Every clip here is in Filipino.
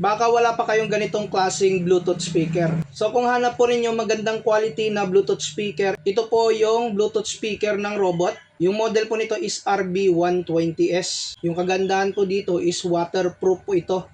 baka wala pa kayong ganitong klaseng Bluetooth speaker. So kung hanap po ninyo magandang quality na Bluetooth speaker, ito po yung Bluetooth speaker ng Robot. Yung model po nito is RB120S. Yung kagandahan po dito is waterproof po ito.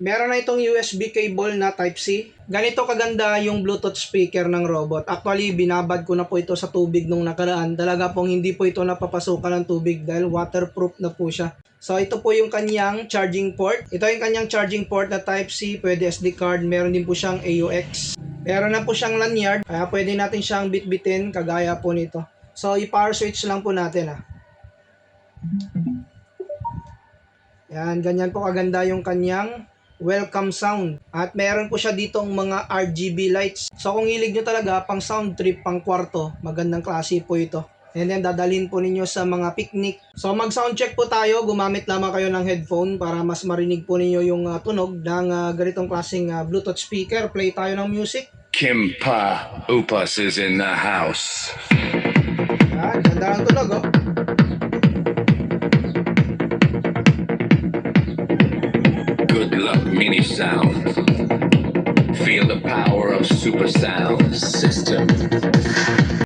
Meron na itong USB cable na Type-C. Ganito kaganda yung Bluetooth speaker ng Robot. Actually, binabad ko na po ito sa tubig nung nakaraan. Talaga pong hindi po ito napapasukan ng tubig dahil waterproof na po siya. So, ito po yung kanyang charging port. Ito yung kanyang charging port na Type-C, pwede SD card. Meron din po siyang AUX. Meron na po siyang lanyard, kaya pwede natin siyang bitbitin kagaya po nito. So, i-power switch lang po natin. Yan, ganyan po kaganda yung kanyang welcome sound. At meron po siya ditong mga RGB lights. So kung hilig nyo talaga pang sound trip, pang kwarto, magandang klase po ito. And then dadalhin po ninyo sa mga picnic. So mag sound check po tayo, gumamit lamang kayo ng headphone para mas marinig po ninyo yung tunog ng ganitong klaseng Bluetooth speaker. Play tayo ng music. Kimpa Upas is in the house. Yan, ganda ng tunog oh. Good luck mini sound. Feel the power of super sound system.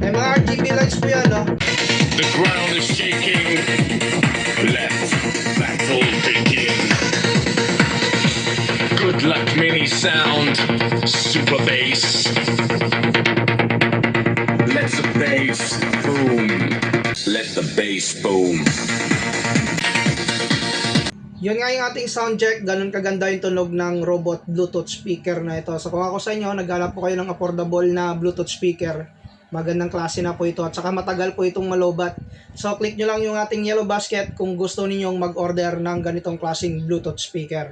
May mga RGB lights po yan oh. The ground is shaking. Let battle begin. Good luck mini sound. Super bass. Let the bass boom. Let the bass boom. Yun nga yung ating sound check, ganun kaganda yung tunog ng Robot Bluetooth speaker na ito. So kung ako sa inyo, naghanap po kayo ng affordable na Bluetooth speaker, magandang klase na po ito at saka matagal po itong malobat. So click nyo lang yung ating yellow basket kung gusto ninyong mag-order ng ganitong klaseng Bluetooth speaker.